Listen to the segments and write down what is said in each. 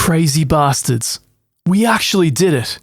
crazy bastards. We actually did it.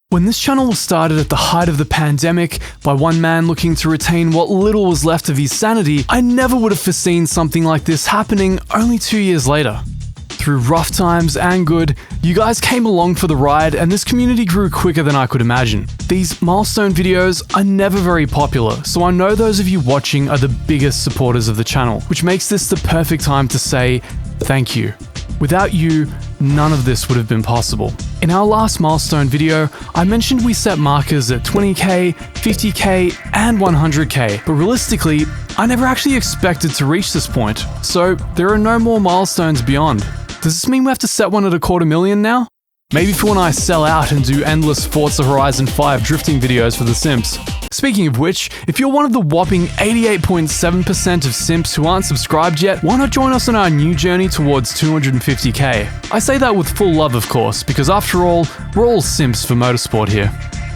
When this channel was started at the height of the pandemic by one man looking to retain what little was left of his sanity, I never would have foreseen something like this happening only 2 years later. Through rough times and good, you guys came along for the ride and this community grew quicker than I could imagine. These milestone videos are never very popular, so I know those of you watching are the biggest supporters of the channel, which makes this the perfect time to say thank you. Without you, none of this would have been possible. In our last milestone video, I mentioned we set markers at 20k, 50k, and 100k, but realistically, I never actually expected to reach this point, so there are no more milestones beyond. Does this mean we have to set one at 250,000 now? Maybe for when I sell out and do endless Forza Horizon 5 drifting videos for The Simps. Speaking of which, if you're one of the whopping 88.7% of Simps who aren't subscribed yet, why not join us on our new journey towards 250k? I say that with full love, of course, because after all, we're all Simps for motorsport here.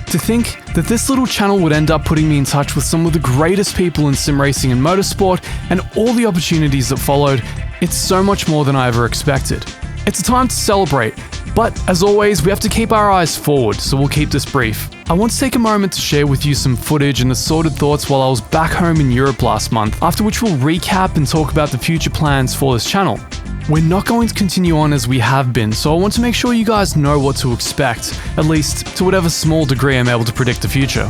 To think that this little channel would end up putting me in touch with some of the greatest people in sim racing and motorsport and all the opportunities that followed, it's so much more than I ever expected. It's a time to celebrate, but as always, we have to keep our eyes forward, so we'll keep this brief. I want to take a moment to share with you some footage and assorted thoughts while I was back home in Europe last month, after which we'll recap and talk about the future plans for this channel. We're not going to continue on as we have been, so I want to make sure you guys know what to expect, at least to whatever small degree I'm able to predict the future.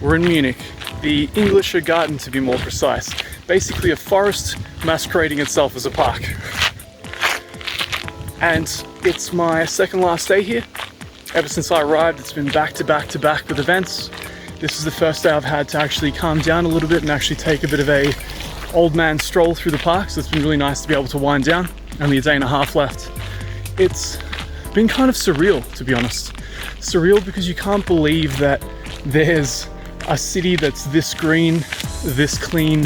We're in Munich, the Englischer Garten to be more precise. Basically a forest masquerading itself as a park. And it's my second last day here. Ever since I arrived, it's been back to back to back with events. This is the first day I've had to actually calm down a little bit and actually take a bit of a old man stroll through the park, so it's been really nice to be able to wind down. Only a day and a half left. It's been kind of surreal, to be honest. Surreal because you can't believe that there's a city that's this green, this clean,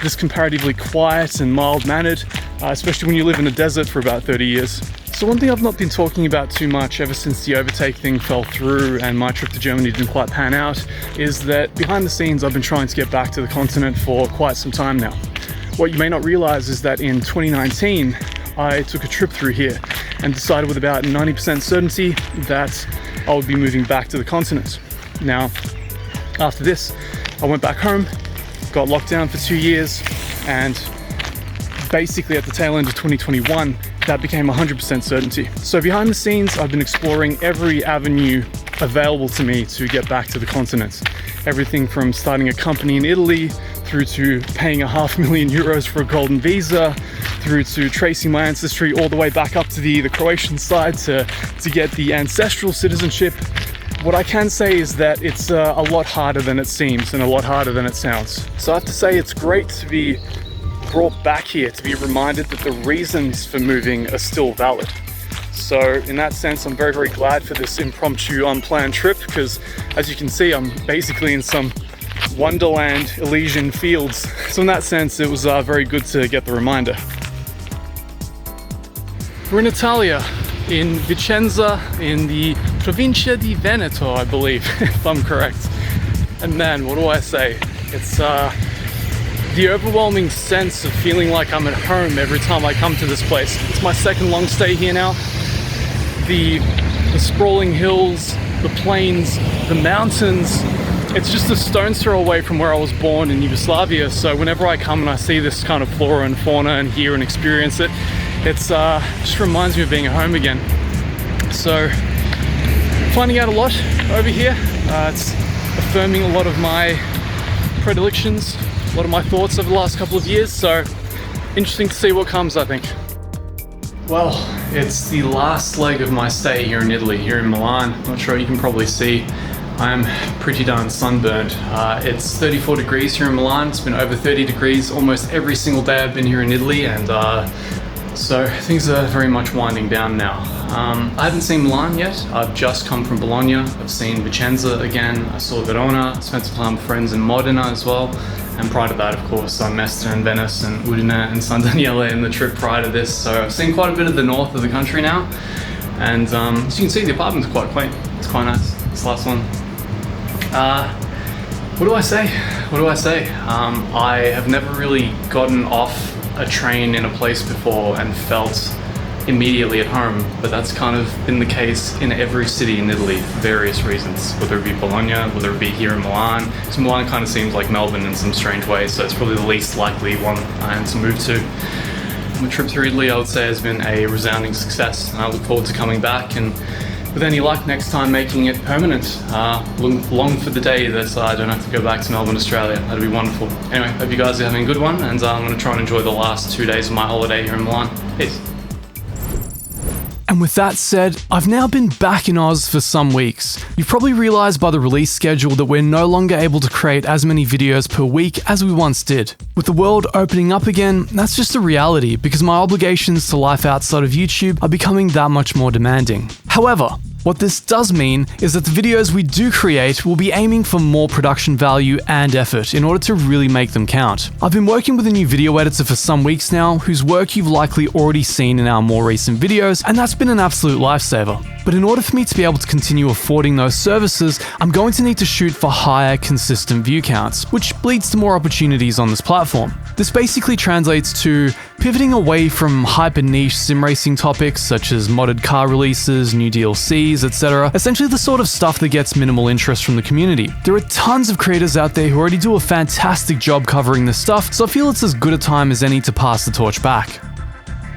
this comparatively quiet and mild-mannered, especially when you live in a desert for about 30 years. So one thing I've not been talking about too much ever since the overtake thing fell through and my trip to Germany didn't quite pan out is that behind the scenes I've been trying to get back to the continent for quite some time now. What you may not realize is that in 2019 I took a trip through here and decided with about 90% certainty that I would be moving back to the continent. Now, after this, I went back home, got locked down for 2 years, and basically at the tail end of 2021, that became 100% certainty. So behind the scenes, I've been exploring every avenue available to me to get back to the continent. Everything from starting a company in Italy, through to paying €500,000 for a golden visa, through to tracing my ancestry all the way back up to the Croatian side to get the ancestral citizenship. What I can say is that it's a lot harder than it seems and a lot harder than it sounds. So I have to say it's great to be brought back here, to be reminded that the reasons for moving are still valid. So in that sense, I'm very, very glad for this impromptu, unplanned trip because as you can see, I'm basically in some Wonderland Elysian fields. So in that sense, it was very good to get the reminder. We're in Italia, in Vicenza, in the Provincia di Veneto, I believe, if I'm correct. And man, what do I say? It's the overwhelming sense of feeling like I'm at home every time I come to this place. It's my second long stay here now. The sprawling hills, the plains, the mountains, it's just a stone's throw away from where I was born in Yugoslavia. So whenever I come and I see this kind of flora and fauna and hear and experience it, it's just reminds me of being at home again. So finding out a lot over here. It's affirming a lot of my predilections, a lot of my thoughts over the last couple of years. So interesting to see what comes, I think. Well, it's the last leg of my stay here in Italy, here in Milan. I'm not sure, you can probably see I'm pretty darn sunburned. It's 34 degrees here in Milan. It's been over 30 degrees almost every single day I've been here in Italy, and so things are very much winding down now. I haven't seen Milan yet. I've just come from Bologna. I've seen Vicenza again. I saw Verona. I spent some time with friends in Modena as well. And prior to that, of course, Mestre and Venice and Udine and San Daniele in the trip prior to this. So I've seen quite a bit of the north of the country now. And as you can see, the apartment's quite quaint. It's quite nice. This last one. What do I say? What do I say? I have never really gotten off a train in a place before and felt immediately at home, but that's kind of been the case in every city in Italy for various reasons, whether it be Bologna, whether it be here in Milan. So Milan kind of seems like Melbourne in some strange way, so it's probably the least likely one to move to. My trip through Italy, I would say, has been a resounding success, and I look forward to coming back and, with any luck, next time making it permanent. Long for the day that I don't have to go back to Melbourne, Australia. That'd be wonderful. Anyway, hope you guys are having a good one, and I'm going to try and enjoy the last 2 days of my holiday here in Milan. Peace. And with that said, I've now been back in Oz for some weeks. You've probably realised by the release schedule that we're no longer able to create as many videos per week as we once did. With the world opening up again, that's just a reality because my obligations to life outside of YouTube are becoming that much more demanding. However, what this does mean is that the videos we do create will be aiming for more production value and effort in order to really make them count. I've been working with a new video editor for some weeks now, whose work you've likely already seen in our more recent videos, and that's been an absolute lifesaver. But in order for me to be able to continue affording those services, I'm going to need to shoot for higher consistent view counts, which leads to more opportunities on this platform. This basically translates to pivoting away from hyper niche sim racing topics such as modded car releases, new DLCs, etc. Essentially the sort of stuff that gets minimal interest from the community. There are tons of creators out there who already do a fantastic job covering this stuff, so I feel it's as good a time as any to pass the torch back.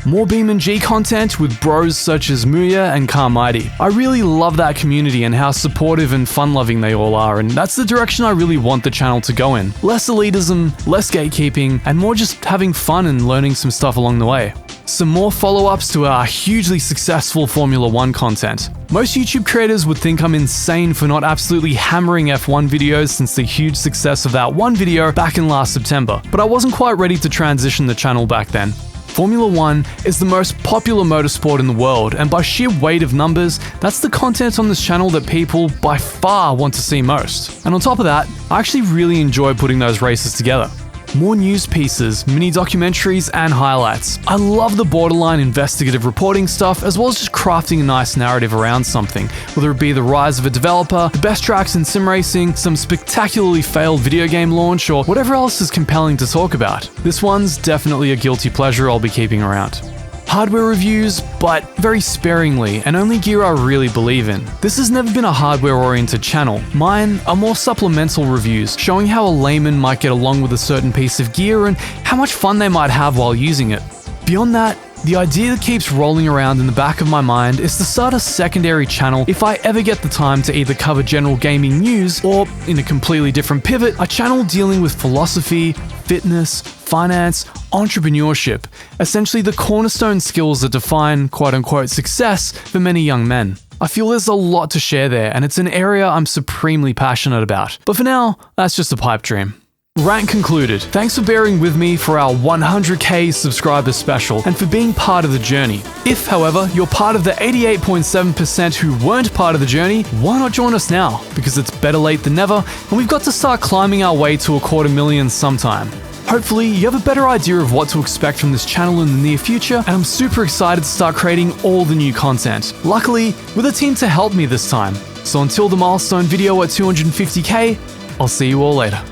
More BeamNG content with bros such as Muya and Carmighty. I really love that community and how supportive and fun-loving they all are, and that's the direction I really want the channel to go in. Less elitism, less gatekeeping, and more just having fun and learning some stuff along the way. Some more follow-ups to our hugely successful Formula 1 content. Most YouTube creators would think I'm insane for not absolutely hammering F1 videos since the huge success of that one video back in last September, but I wasn't quite ready to transition the channel back then. Formula 1 is the most popular motorsport in the world, and by sheer weight of numbers, that's the content on this channel that people by far want to see most. And on top of that, I actually really enjoy putting those races together. More news pieces, mini documentaries, and highlights. I love the borderline investigative reporting stuff, as well as just crafting a nice narrative around something, whether it be the rise of a developer, the best tracks in sim racing, some spectacularly failed video game launch, or whatever else is compelling to talk about. This one's definitely a guilty pleasure I'll be keeping around. Hardware reviews, but very sparingly, and only gear I really believe in. This has never been a hardware-oriented channel. Mine are more supplemental reviews, showing how a layman might get along with a certain piece of gear and how much fun they might have while using it. Beyond that, the idea that keeps rolling around in the back of my mind is to start a secondary channel if I ever get the time to either cover general gaming news or, in a completely different pivot, a channel dealing with philosophy, fitness, finance, entrepreneurship, essentially the cornerstone skills that define quote-unquote success for many young men. I feel there's a lot to share there, and it's an area I'm supremely passionate about. But for now, that's just a pipe dream. Rant concluded. Thanks for bearing with me for our 100k subscriber special and for being part of the journey. If, however, you're part of the 88.7% who weren't part of the journey, why not join us now? Because it's better late than never, and we've got to start climbing our way to 250,000 sometime. Hopefully, you have a better idea of what to expect from this channel in the near future, and I'm super excited to start creating all the new content. Luckily, with a team to help me this time. So until the milestone video at 250k, I'll see you all later.